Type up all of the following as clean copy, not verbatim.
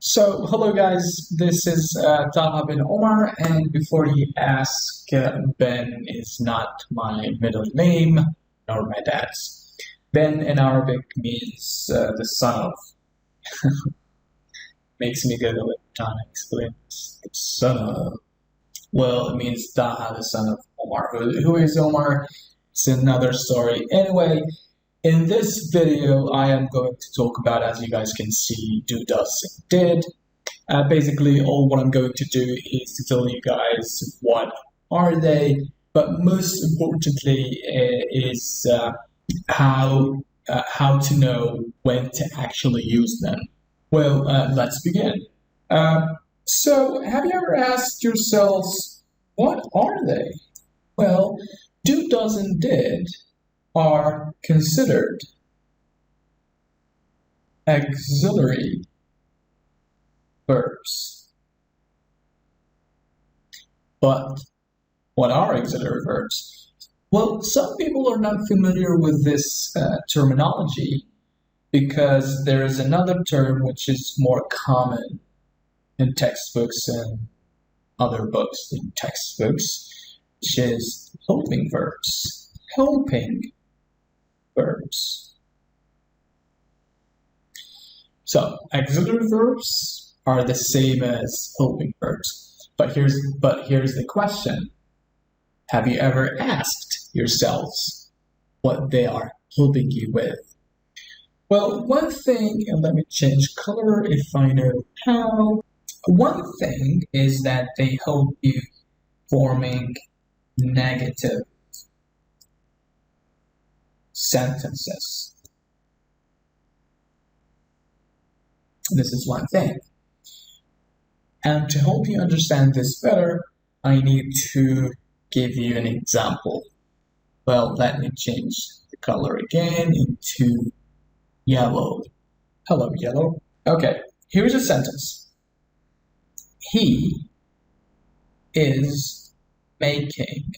So, hello guys, this is Taha bin Omar, and before you ask, Ben is not my middle name nor my dad's. Ben in Arabic means the son of. Makes me giggle every time I explain this. The son of. Well, it means Taha, the son of Omar. Who is Omar? It's another story. Anyway, in this video, I am going to talk about, as you guys can see, do, does, and did. Basically, all what I'm going to do is to tell you guys what are they, but most importantly is how to know when to actually use them. Well, let's begin. So, have you ever asked yourselves, what are they? Well, do, does, and did are considered auxiliary verbs. But what are auxiliary verbs? Well, some people are not familiar with this terminology because there is another term which is more common in textbooks and other books than textbooks, which is helping verbs. Helping verbs. So auxiliary verbs are the same as helping verbs. But here's the question. Have you ever asked yourselves what they are helping you with? Well, one thing, and let me change color if I know how. One thing is that they help you forming negative sentences. This is one thing. And to help you understand this better, I need to give you an example. Well, let me change the color again into yellow. Hello, yellow. Okay, here's a sentence. He is making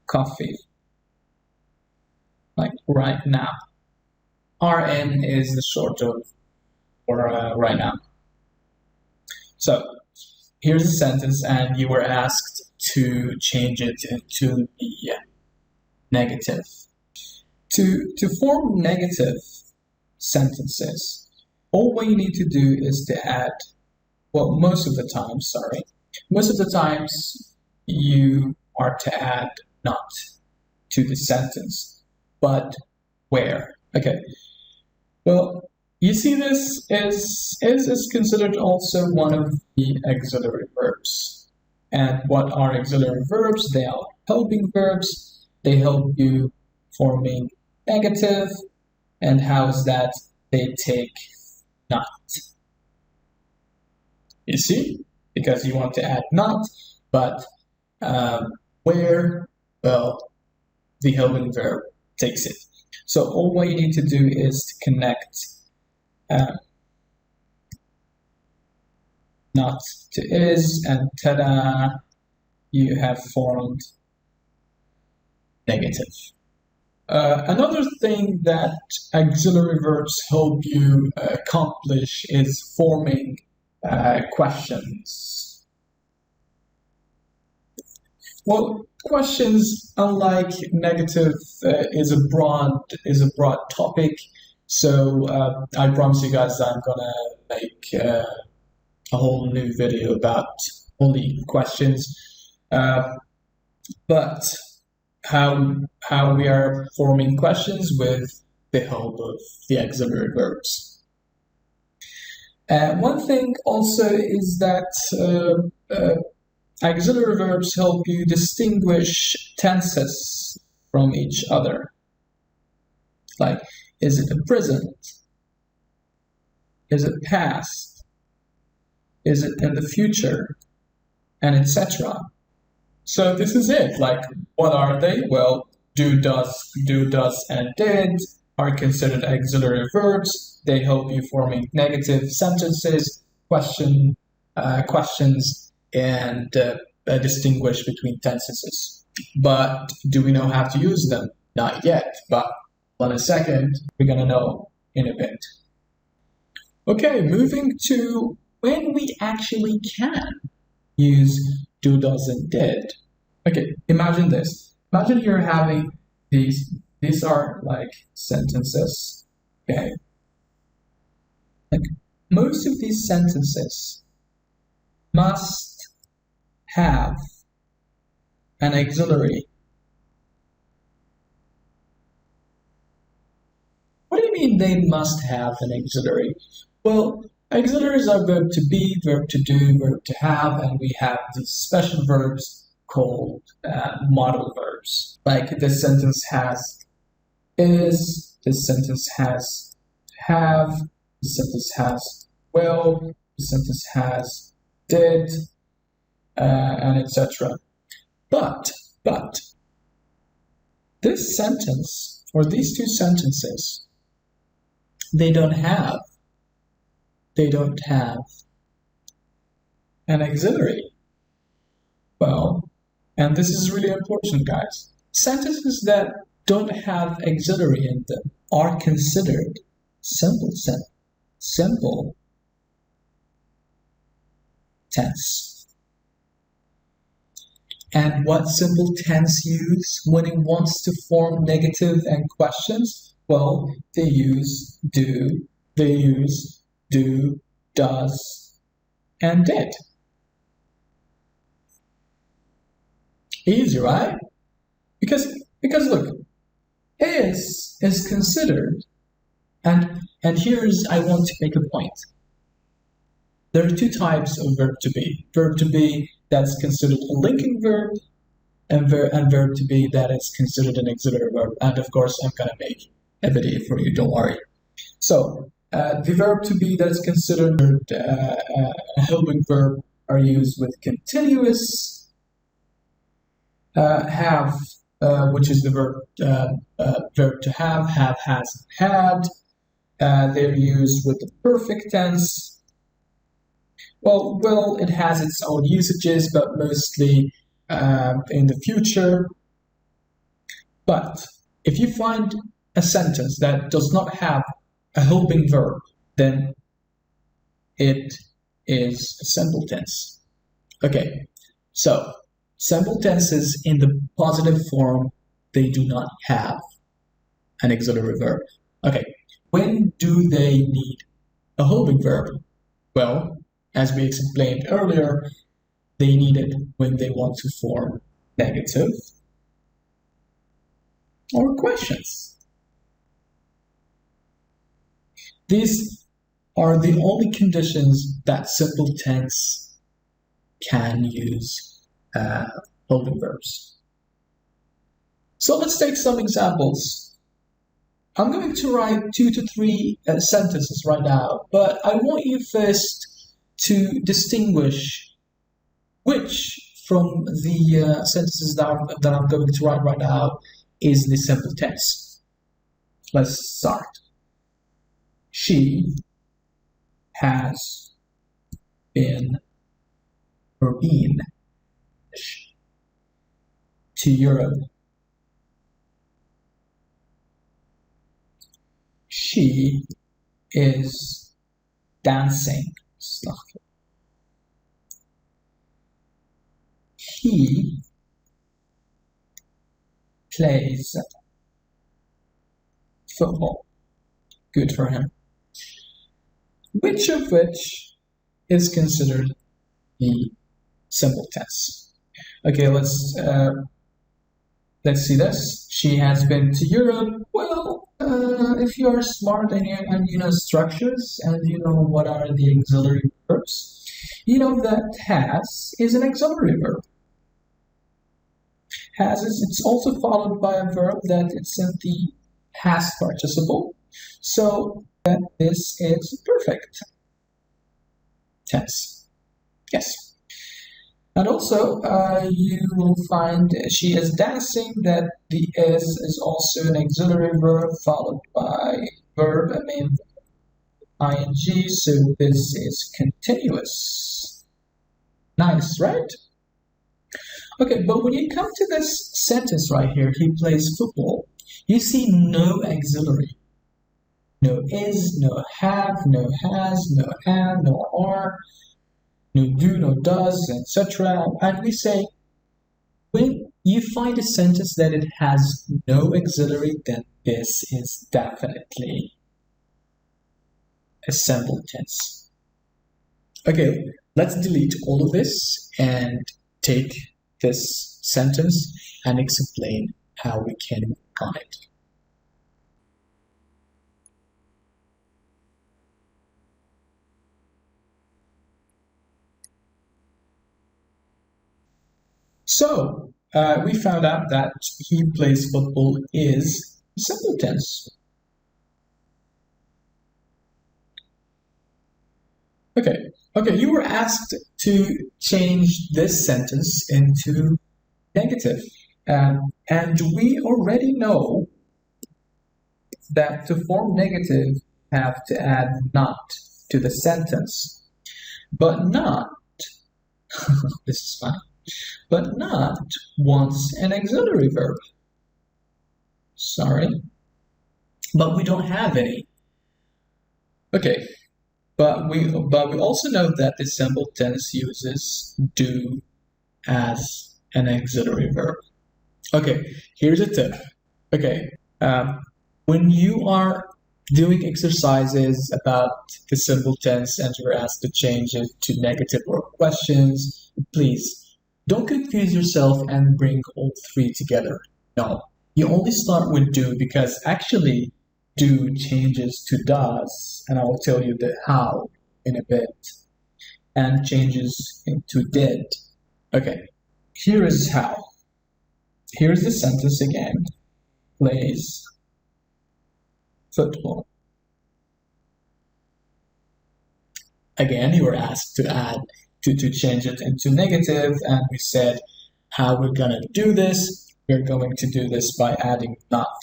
coffee. Like right now. RN is the short of for right now. So here's a sentence, and you were asked to change it into the negative. To form negative sentences, all we need to do is to add, well, most of the times you are to add not to the sentence, but where. Okay. Well, you see, this is considered also one of the auxiliary verbs. And what are auxiliary verbs? They are helping verbs. They help you forming negative. And how is that? They take not. You see? Because you want to add not, but where? Well, the helping verb takes it. So all what you need to do is to connect not to is, and ta-da, you have formed negative. Another thing that auxiliary verbs help you accomplish is forming questions. Well, questions, unlike negative, is a broad topic. So I promise you guys I'm gonna make a whole new video about only questions. But how we are forming questions with the help of the auxiliary verbs. One thing also is that auxiliary verbs help you distinguish tenses from each other. Like, is it the present? Is it past? Is it in the future? And etc. So this is it. Like, what are they? Well, do, does, and did are considered auxiliary verbs. They help you forming negative sentences, questions, and distinguish between tenses. But do we know how to use them? Not yet, but in a second, we're going to know in a bit. Okay, moving to when we actually can use do, does, and did. Okay, imagine this. Imagine you're having these are like sentences, okay? Like most of these sentences must have an auxiliary. What do you mean they must have an auxiliary? Well, auxiliaries are verb to be, verb to do, verb to have, and we have these special verbs called modal verbs. Like this sentence has is, this sentence has have, this sentence has will, this sentence has did, and etc. But this sentence or these two sentences, they don't have an auxiliary. Well, and this is really important, guys. Sentences that don't have auxiliary in them are considered simple tense. And what simple tense use when it wants to form negative and questions? Well, they use do, does, and did. Easy, right? Because look, is considered, and here's I want to make a point. There are two types of verb to be. Verb to be that's considered a linking verb, and verb to be that is considered an auxiliary verb. And of course, I'm gonna make a video for you. Don't worry. So the verb to be that is considered a helping verb are used with continuous have, which is the verb to have, has, had. They're used with the perfect tense. Well, it has its own usages, but mostly in the future. But if you find a sentence that does not have a helping verb, then it is a simple tense. Okay, so simple tenses in the positive form, they do not have an auxiliary verb. Okay, when do they need a helping verb? Well, as we explained earlier, they need it when they want to form negative or questions. These are the only conditions that simple tense can use helping verbs. So let's take some examples. I'm going to write 2 to 3 sentences right now, but I want you first to distinguish which from the sentences that I'm going to write right now is the simple tense. Let's start. She has been to Europe. She is dancing. He plays football. Good for him. Which of which is considered the simple tense? Okay, let's see this. She has been to Europe. Well, if you are smart and you know structures and you know what are the auxiliary verbs, you know that has is an auxiliary verb. Has is it's also followed by a verb that it's in the past participle. So this is perfect tense. Yes. And also, you will find she is dancing, that the is also an auxiliary verb followed by verb, ing, so this is continuous. Nice, right? Okay, but when you come to this sentence right here, he plays football, you see no auxiliary. no is, no have, no has, no am, no are, no do, no does, etc. And we say, when you find a sentence that it has no auxiliary, then this is definitely a simple tense. Okay, let's delete all of this and take this sentence and explain how we can work on it. So, we found out that he plays football is simple tense. Okay, you were asked to change this sentence into negative. And we already know that to form negative, you have to add not to the sentence. But not, this is funny, but not wants an auxiliary verb. Sorry, but we don't have any. Okay, but we also know that the simple tense uses do as an auxiliary verb. Okay, here's a tip. Okay, when you are doing exercises about the simple tense and you're asked to change it to negative or questions, please don't confuse yourself and bring all three together. No, you only start with do because actually do changes to does, and I will tell you the how in a bit, and changes into did. Okay, here is how. Here's the sentence again. Plays football. Again, you were asked to add to change it into negative, and we said how we're gonna do this. We're going to do this by adding not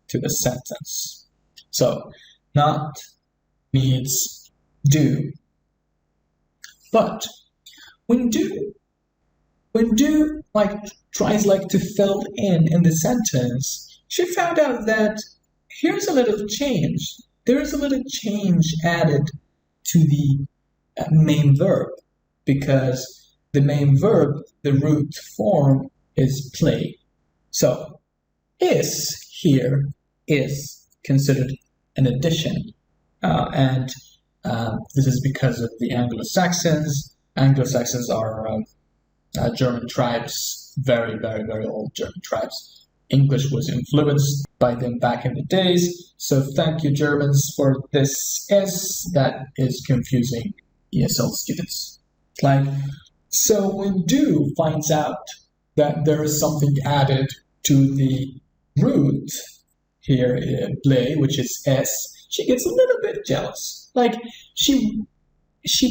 to the sentence. So not needs do. But when do like tries like to fill in the sentence, she found out that here's a little change. There is a little change added to the main verb, because the main verb, the root form is play. So is here is considered an addition, and this is because of the Anglo-Saxons. Anglo-Saxons are German tribes, very, very, very old German tribes. English was influenced by them back in the days, so thank you Germans for this S that is confusing ESL students. Like, so when do finds out that there is something added to the root here in play, which is S, she gets a little bit jealous. Like, she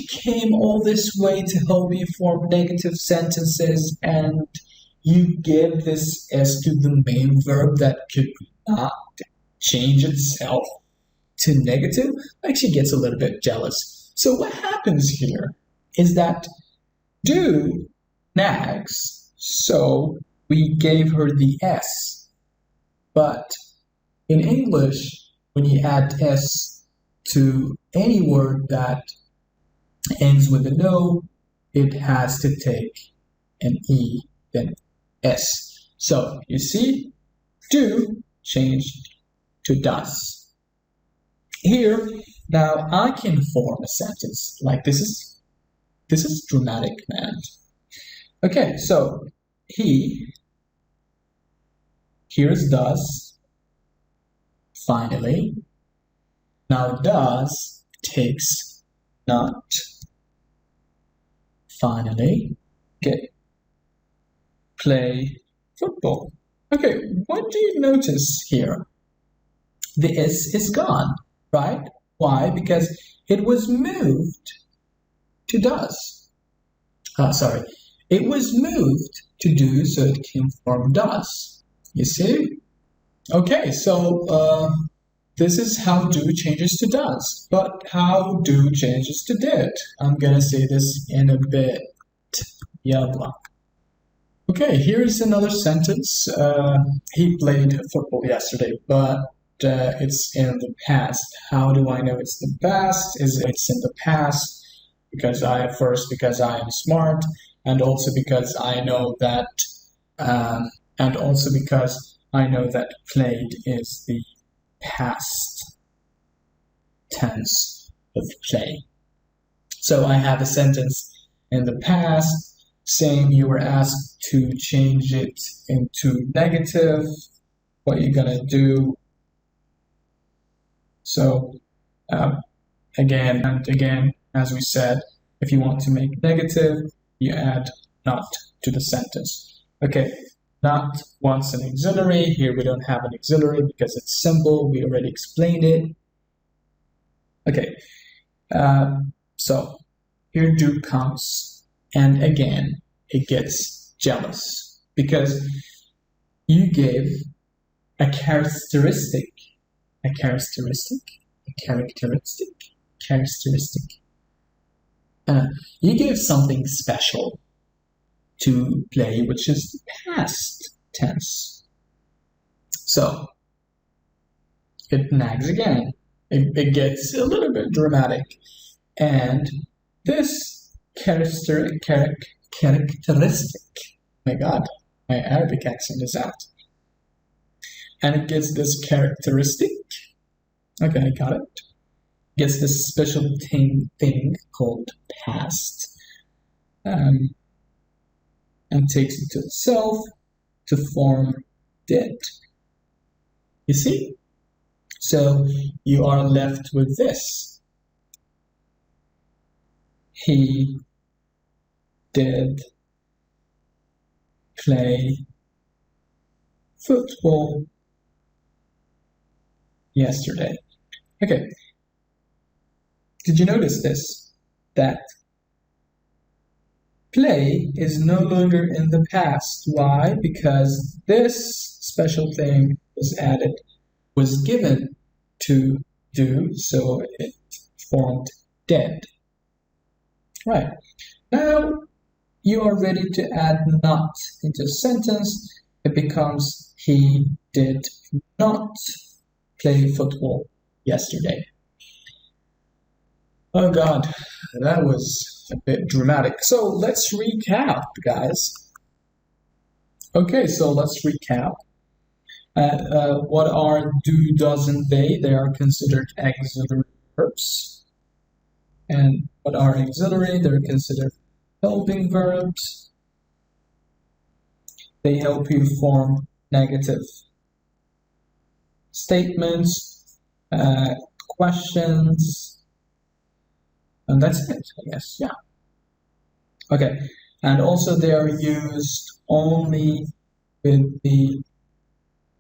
came all this way to help me form negative sentences, and you give this S to the main verb that could not change itself to negative. Like, she gets a little bit jealous. So what happens here is that do nags, so we gave her the S. But in English, when you add S to any word that ends with an O, it has to take an E, then S. So you see, do changed to does. Here, now I can form a sentence like this is dramatic, man. Okay, so here's does, finally. Now does takes not, finally. Okay, play football. Okay, what do you notice here? The S is gone, right? Why? Because it was moved to does. It was moved to do, so it came from does. You see? Okay, so this is how do changes to does. But how do changes to did? I'm gonna say this in a bit. Yalla. Okay, here's another sentence. He played football yesterday, but it's in the past. How do I know it's the past? It's in the past because because I am smart, and also because I know that played is the past tense of play. So I have a sentence in the past. Same, you were asked to change it into negative. What you're gonna do? So again and again, as we said, if you want to make negative, you add not to the sentence. Okay, not wants an auxiliary. Here we don't have an auxiliary because it's simple. We already explained it. Okay, so here do comes, and again it gets jealous because you gave a characteristic. You gave something special to play, which is the past tense. So it nags again. It gets a little bit dramatic, and this characteristic. My God, my Arabic accent is out. And it gets this characteristic. Okay, I got it. Gets this special thing called past, and takes it to itself to form did. You see? So you are left with this. He did play football yesterday. Okay. Did you notice this? That play is no longer in the past. Why? Because this special thing was given to do, so it formed did. Right. Now you are ready to add not into a sentence. It becomes he did not play football yesterday. Oh God, that was a bit dramatic. So let's recap, guys. Okay, so let's recap. What are do, does, and they? They are considered auxiliary verbs. And what are auxiliary? They're considered helping verbs. They help you form negative statements, questions, and that's it, I guess. Yeah. Okay, and also they are used only with the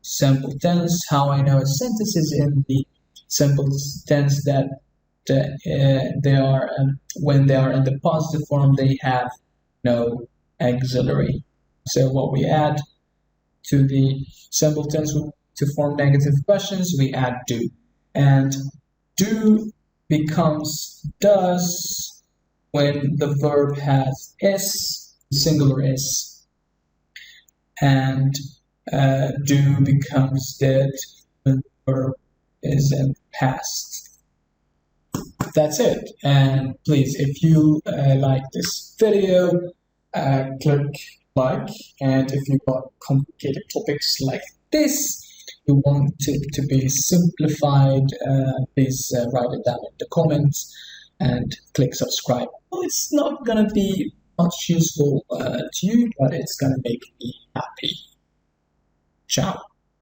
simple tense. How I know a sentence is in the simple tense that they are when they are in the positive form, they have no auxiliary. So what we add to the simple tense to form negative questions, we add do, and do becomes does when the verb has s, singular s, and do becomes did when the verb is in the past. That's it. And please, if you like this video, click like, and if you got complicated topics like this, you want it to be simplified, please write it down in the comments and click subscribe. Well, it's not gonna be much useful to you, but it's gonna make me happy. Ciao.